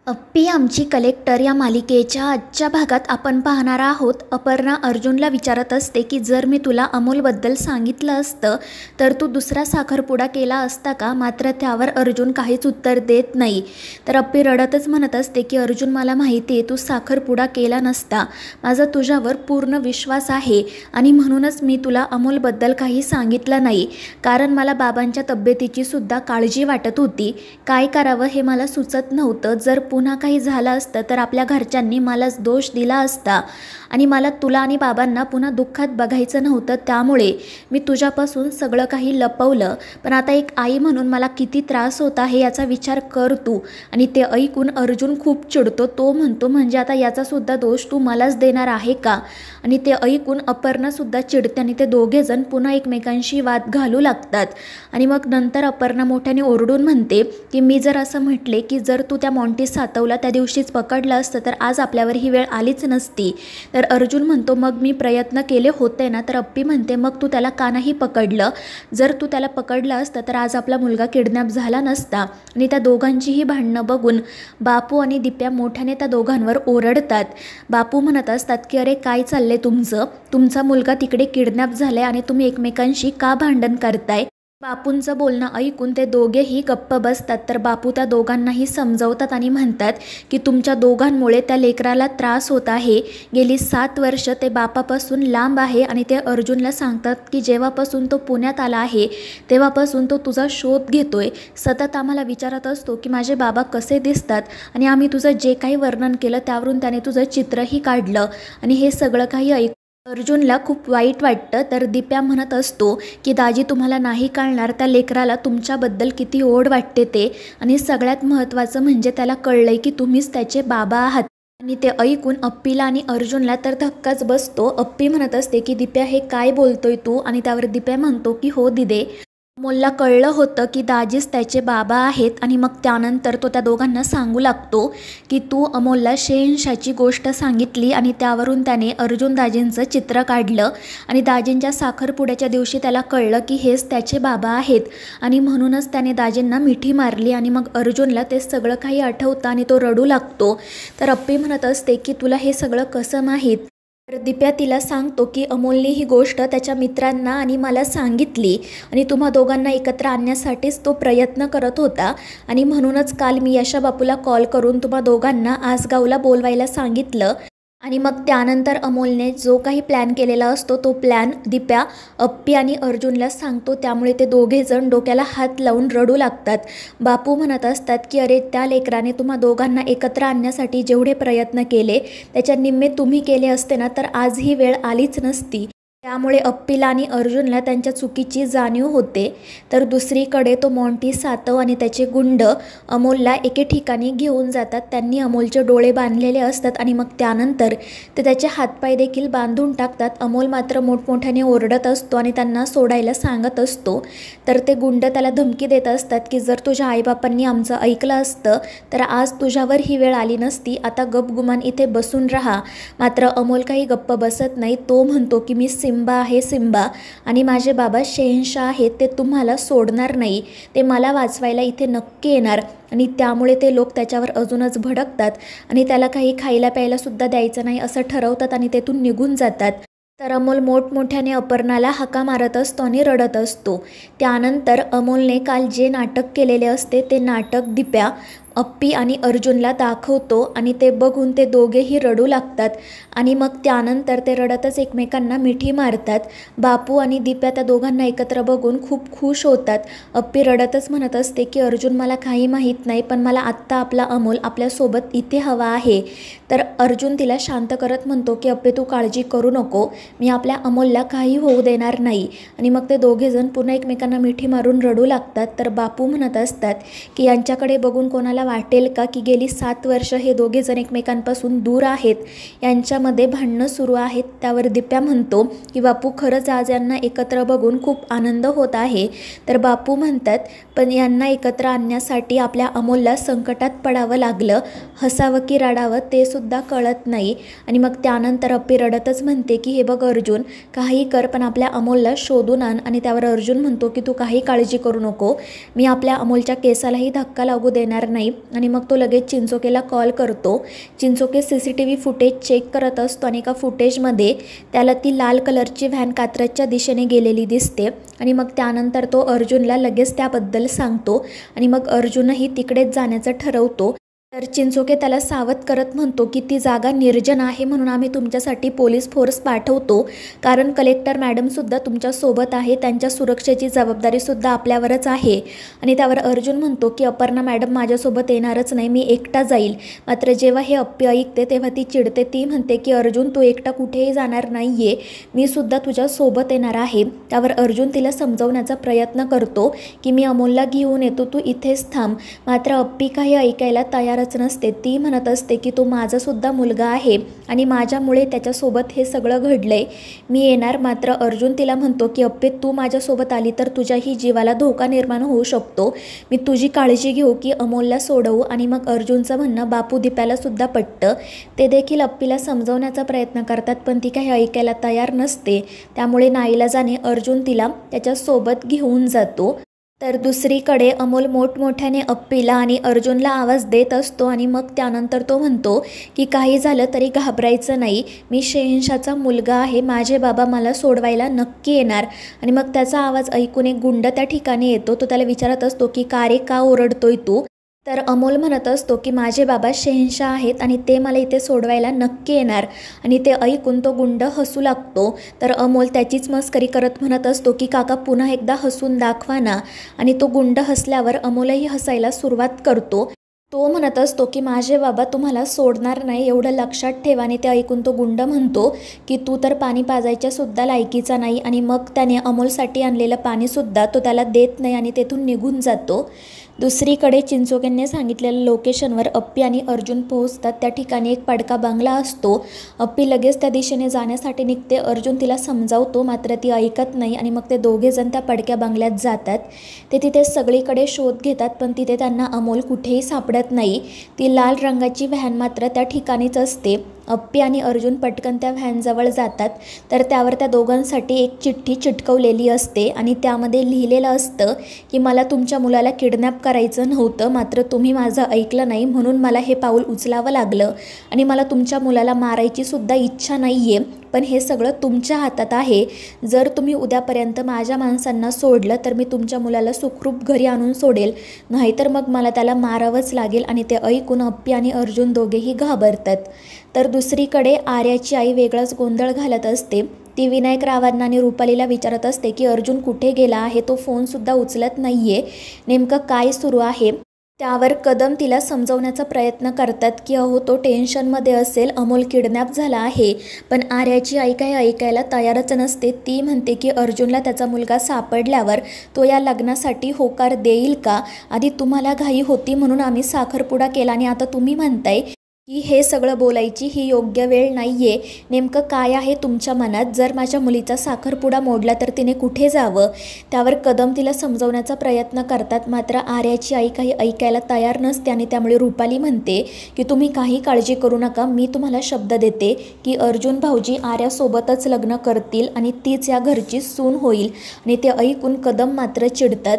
अप्पी आमची कलेक्टर या मालिकेच्या आजच्या भागात आपण पाहणार आहोत. अपर्णा अर्जुनला विचारत असते की जर मी तुला अमोलबद्दल सांगितलं असतं तर तू दुसरा साखरपुडा केला असता का. मात्र त्यावर अर्जुन काहीच उत्तर देत नाही. तर अप्पी रडतच म्हणत असते की अर्जुन, मला माहिती आहे तू साखरपुडा केला नसता. माझा तुझ्यावर पूर्ण विश्वास आहे आणि म्हणूनच मी तुला अमोलबद्दल काही सांगितलं नाही. कारण मला बाबांच्या तब्येतीची सुद्धा काळजी वाटत होती. काय करावं हे मला सुचत नव्हतं. जर पुन्हा काही झालं असतं तर आपल्या घरच्यांनी मलाच दोष दिला असता आणि मला तुला आणि बाबांना पुन्हा दुःखात बघायचं नव्हतं. त्यामुळे मी तुझ्यापासून सगळं काही लपवलं. पण आता एक आई म्हणून मला किती त्रास होत आहे याचा विचार कर तू. आणि ते ऐकून अर्जुन खूप चिडतो. तो म्हणतो, म्हणजे आता याचासुद्धा दोष तू मलाच देणार आहे का. आणि ते ऐकून अपर्णासुद्धा चिडते आणि ते दोघेजण पुन्हा एकमेकांशी वाद घालू लागतात. आणि मग नंतर अपर्णा मोठ्याने ओरडून म्हणते की मी जर असं म्हटले की जर तू त्या मॉन्टी सातवला त्या दिवशीच पकडलं असतं तर आज आपल्यावर ही वेळ आलीच नसती. तर अर्जुन म्हणतो, मग मी प्रयत्न केले होते ना. तर अप्पी म्हणते, मग तू त्याला का नाही पकडलं. जर तू त्याला पकडलं असतं तर आज आपला मुलगा किडनॅप झाला नसता. आणि त्या दोघांचीही भांडणं बघून बापू आणि दिप्या मोठ्याने त्या दोघांवर ओरडतात. बापू म्हणत असतात की अरे काय चाललंय तुमचा मुलगा तिकडे किडनॅप झालाय आणि तुम्ही एकमेकांशी का भांडण करताय. बापूंचं बोलणं ऐकून ते दोघेही गप्प बसतात. तर बापू त्या दोघांनाही समजवतात आणि म्हणतात की तुमच्या दोघांमुळे त्या लेकराला त्रास होत आहे. गेली 7 वर्ष ते बापापासून लांब आहे. आणि ते अर्जुनला सांगतात की जेव्हापासून तो पुण्यात आला आहे तेव्हापासून तो तुझा शोध घेतोय. सतत आम्हाला विचारत असतो की माझे बाबा कसे दिसतात आणि आम्ही तुझं जे काही वर्णन केलं त्यावरून त्याने तुझं चित्रही काढलं. आणि हे सगळं काही ऐकून अर्जुनला खूप वाईट वाटतं. तर दिप्या म्हणत असतो की दाजी, तुम्हाला नाही कळणार त्या लेकराला तुमच्याबद्दल किती ओढ वाटते ते. आणि सगळ्यात महत्त्वाचं म्हणजे त्याला कळलंय की तुम्हीच त्याचे बाबा आहात. आणि ते ऐकून अप्पीला आणि अर्जुनला तर धक्काच बसतो. अप्पी म्हणत असते की दिप्या हे काय बोलतोय तू. आणि त्यावर दिप्या म्हणतो की हो दिदे, अमोलला कळलं होतं की दाजीच त्याचे बाबा आहेत. आणि मग त्यानंतर तो त्या दोघांना सांगू लागतो की तू अमोलला शहेनशाची गोष्ट सांगितली आणि त्यावरून त्याने अर्जुन दाजींचं चित्र काढलं. आणि दाजींच्या साखरपुड्याच्या दिवशी त्याला कळलं की हेच त्याचे बाबा आहेत आणि म्हणूनच त्याने दाजींना मिठी मारली. आणि मग अर्जुनला ते सगळं काही आठवतं आणि तो रडू लागतो. तर अप्पी म्हणत असते की तुला हे सगळं कसं माहीत. तर दिप्या तिला सांगतो की अमोलने ही गोष्ट त्याच्या मित्रांना आणि मला सांगितली आणि तुम्हा दोघांना एकत्र आणण्यासाठीच तो प्रयत्न करत होता. आणि म्हणूनच काल मी यशा बापूला कॉल करून तुम्हा दोघांना आसगावला बोलवायला सांगितलं. आणि मग त्यानंतर अमोलने जो काही प्लॅन केलेला असतो तो प्लॅन दिप्या अप्पी आणि अर्जुनला सांगतो. त्यामुळे ते दोघेजण डोक्याला हात लावून रडू लागतात. बापू म्हणत असतात की अरे त्या लेकराने तुम्हा दोघांना एकत्र आणण्यासाठी जेवढे प्रयत्न केले त्याच्या निम्मे तुम्ही केले असते ना तर आज ही वेळ आलीच नसती. त्यामुळे अप्पीला आणि अर्जुनला त्यांच्या चुकीची जाणीव होते. तर दुसरीकडे तो मॉन्टी सातव आणि त्याचे गुंड अमोलला एके ठिकाणी घेऊन जातात. त्यांनी अमोलचे डोळे बांधलेले असतात आणि मग त्यानंतर ते त्याचे हातपाय देखील बांधून टाकतात. अमोल मात्र मोठमोठ्याने ओरडत असतो आणि त्यांना सोडायला सांगत असतो. तर ते गुंड त्याला धमकी देत असतात की जर तुझ्या आईबापांनी आमचं ऐकलं असतं तर आज तुझ्यावर ही वेळ आली नसती. आता गपगुमान इथे बसून राहा. मात्र अमोल काही गप्प बसत नाही. तो म्हणतो की मी सिम्बा आहे, सिम्बा, आणि माझे बाबा शहेनशाह आहेत. ते तुम्हाला सोडणार नाही. ते मला वाचवायला इथे नक्की येणार. आणि त्यामुळे ते लोक त्याच्यावर अजूनच भडकतात आणि त्याला काही खायला प्यायला सुद्धा द्यायचं नाही असं ठरवतात आणि तेथून निघून जातात. तर अमोल मोठमोठ्याने अपर्णाला हाका मारत असतो आणि रडत असतो. त्यानंतर अमोलने काल जे नाटक केलेले असते ते नाटक दिप्या अप्पी आणि अर्जुनला दाखवतो आणि ते बघून ते दोघेही रडू लागतात. आणि मग त्यानंतर ते रडतच एकमेकांना मिठी मारतात. बापू आणि दिप्या त्या दोघांना एकत्र बघून खूप खुश होतात. अप्पी रडतच म्हणत असते की अर्जुन, मला काही माहीत नाही पण मला आत्ता आपला अमोल आपल्यासोबत इथे हवा आहे. तर अर्जुन तिला शांत करत म्हणतो की अप्पे तू काळजी करू नको, मी आपल्या अमोलला काही होऊ देणार नाही. आणि मग ते दोघेजण पुन्हा एकमेकांना मिठी मारून रडू लागतात. तर बापू म्हणत असतात की यांच्याकडे बघून कोणाला वाटेल का की गेली 7 वर्ष हे दोघेजण एकमेकांपासून दूर आहेत, यांच्यामध्ये भांडणं सुरू आहेत. त्यावर दिप्या म्हणतो की बापू खरंच आज यांना एकत्र बघून खूप आनंद होत आहे. तर बापू म्हणतात पण यांना एकत्र आणण्यासाठी आपल्या अमोलला संकटात पडावं लागलं. हसावं की रडावं ते सुद्धा कळत नाही. आणि मग त्यानंतर अप्पी रडतच म्हणते की हे बघ अर्जुन, काही कर पण आपल्या अमोलला शोधून आण. आणि त्यावर अर्जुन म्हणतो की तू काही काळजी करू नको, मी आपल्या अमोलच्या केसालाही धक्का लागू देणार नाही. आणि मग तो लगेच चिंचोकेला कॉल करतो। चिंचोके CCTV फुटेज चेक करत असतो आणि एका फुटेजमध्ये त्याला ती लाल कलरची व्हॅन कात्रजच्या दिशेने गेलेली दिसते आणि मग त्यानंतर तो अर्जुनला लगेच त्याबद्दल सांगतो आणि मग अर्जुनही तिकडेच जाण्याचं ठरवतो। तर चिंचोके त्याला सावध करत म्हणतो की ती जागा निर्जन आहे म्हणून आम्ही तुमच्यासाठी पोलीस फोर्स पाठवतो, कारण कलेक्टर मॅडमसुद्धा तुमच्यासोबत आहे, त्यांच्या सुरक्षेची जबाबदारीसुद्धा आपल्यावरच आहे। आणि त्यावर अर्जुन म्हणतो की अपर्णा मॅडम माझ्यासोबत येणारच नाही, मी एकटा जाईल। मात्र जेव्हा हे अप्पी ऐकते तेव्हा ती चिडते, ती म्हणते की अर्जुन तू एकटा कुठेही जाणार नाही आहे, मी सुद्धा तुझ्यासोबत येणार आहे। त्यावर अर्जुन तिला समजवण्याचा प्रयत्न करतो की मी अमोलला घेऊन येतो, तू इथेच थांब। मात्र अप्पी काही ऐकायला तयार नसते, ती म्हणत असते की तो माझासुद्धा मुलगा आहे आणि माझ्यामुळे त्याच्यासोबत हे सगळं घडलंय, मी येणार। मात्र अर्जुन तिला म्हणतो की अप्पे तू माझ्यासोबत आली तर तुझ्याही जीवाला धोका निर्माण होऊ शकतो, मी तुझी काळजी घेऊ की अमोलला सोडवू। आणि मग अर्जुनचं म्हणणं बापू दीप्याला सुद्धा पटतं, ते देखील अप्पीला समजवण्याचा प्रयत्न करतात पण ती काही ऐकायला तयार नसते, त्यामुळे नाईलाजाने अर्जुन तिला त्याच्यासोबत घेऊन जातो। तर दुसरीकडे अमोल मोठमोठ्याने अप्पीला आणि अर्जुनला आवाज देत असतो आणि मग त्यानंतर तो म्हणतो की काही झालं तरी घाबरायचं नाही, मी शहेनशाचा मुलगा आहे, माझे बाबा मला सोडवायला नक्की येणार। आणि मग त्याचा आवाज ऐकून एक गुंड त्या ठिकाणी येतो, तो त्याला विचारत असतो की का रे, का ओरडतोय तू? तर अमोल म्हणत असतो की माझे बाबा शहेनशाह आहेत आणि ते मला इथे सोडवायला नक्की येणार। आणि ते ऐकून तो गुंड हसू लागतो। तर अमोल त्याचीच मस्करी करत म्हणत असतो की काका पुन्हा एकदा हसून दाखवा ना। आणि तो गुंड हसल्यावर अमोलही हसायला सुरुवात करतो। तो म्हणत असतो की माझे बाबा तुम्हाला सोडणार नाही, एवढं लक्षात ठेवा। आणि ते ऐकून तो गुंड म्हणतो की तू तर पाणी पाजायच्या सुद्धा लायकीचा नाही। आणि मग त्याने अमोलसाठी आणलेलं पाणीसुद्धा तो त्याला देत नाही आणि तेथून निघून जातो। दुसरीकडे चिंचोकेने सांगितलेल्या लोकेशनवर अप्पी आणि अर्जुन पोहोचतात, त्या ठिकाणी एक पडका बंगला असतो। अप्पी लगेच त्या दिशेने जाण्यासाठी निघते, अर्जुन तिला समजावतो मात्र ती ऐकत नाही आणि मग ते दोघेजण त्या पडक्या बंगल्यात जातात। ते तिथे सगळीकडे शोध घेतात पण तिथे त्यांना अमोल कुठेही सापडत नाही, ती लाल रंगाची व्हॅन मात्र त्या ठिकाणीच असते। अप्पी आणि अर्जुन पटकन त्या व्हॅनजवळ जातात तर त्यावर त्या दोघांसाठी एक चिठ्ठी चिटकवलेली असते आणि त्यामध्ये लिहिलेलं असतं की मला तुमच्या मुलाला किडनॅप करायचं नव्हतं, मात्र तुम्ही माझं ऐकलं नाही म्हणून मला हे पाऊल उचलावं लागलं आणि मला तुमच्या मुलाला मारायची सुद्धा इच्छा नाही आहे, पण हे सगळं तुमच्या हातात आहे। जर तुम्ही उद्यापर्यंत माझ्या माणसांना सोडलं तर मी तुमच्या मुलाला सुखरूप घरी आणून सोडेल, नाहीतर मग मला त्याला मारावंच लागेल। आणि ते ऐकून अप्पी आणि अर्जुन दोघेही घाबरतात। तर दुसरीकडे आर्याची आई वेगळाच गोंधळ घालत असते, ती विनायक रावांना आणि रुपालीला विचारत असते की अर्जुन कुठे गेला आहे, तो फोनसुद्धा उचलत नाही आहे, नेमकं काय सुरू आहे? त्यावर कदम तिला समजवण्याचा प्रयत्न करतात की अहो तो टेन्शनमध्ये असेल, अमोल किडनॅप झाला आहे। पण आर्याची आई काही ऐकायला तयारच नसते, ती म्हणते की अर्जुनला त्याचा मुलगा सापडल्यावर तो या लग्नासाठी होकार देईल का? आधी तुम्हाला घाई होती म्हणून आम्ही साखरपुडा केला आणि आता तुम्ही म्हणताय की हे सगळं बोलायची ही योग्य वेळ नाही आहे, नेमकं काय आहे तुमच्या मनात? जर माझ्या मुलीचा साखरपुडा मोडला तर तिने कुठे जावं? त्यावर कदम तिला समजवण्याचा प्रयत्न करतात मात्र आर्याची आई काही ऐकायला तयार नसते आणि त्यामुळे रुपाली म्हणते की तुम्ही काही काळजी करू नका, मी तुम्हाला शब्द देते की अर्जुन भाऊजी आर्यासोबतच लग्न करतील आणि तीच या घरची सून होईल। आणि ते ऐकून कदम मात्र चिडतात।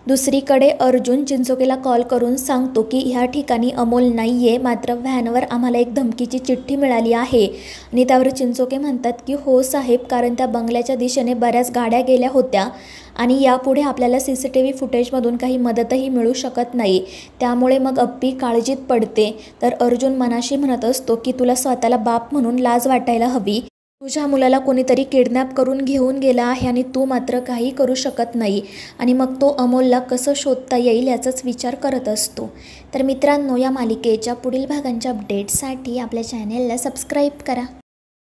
दुसरीकडे अर्जुन चिंचोकेला कॉल करून सांगतो की ह्या ठिकाणी अमोल नाही आहे, मात्र व्हॅनवर आम्हाला एक धमकीची चिठ्ठी मिळाली आहे। आणि त्यावर चिंचोके म्हणतात की हो साहेब, कारण त्या बंगल्याच्या दिशेने बऱ्याच गाड्या गेल्या होत्या आणि यापुढे आपल्याला CCTV फुटेजमधून काही मदतही मिळू शकत नाही, त्यामुळे मग अप्पी काळजीत पडते। तर अर्जुन मनाशी म्हणत असतो की तुला स्वतःला बाप म्हणून लाज वाटायला हवी, तुझ्या मुलाला कोणीतरी किडनॅप करून घेऊन गेला आहे आणि तू मात्र काही करू शकत नाही। आणि मग तो अमोलला कसं शोधता येईल याचाच विचार करत असतो। तर मित्रांनो, या मालिकेच्या पुढील भागांच्या अपडेट्ससाठी आपल्या चॅनेलला सबस्क्राईब करा।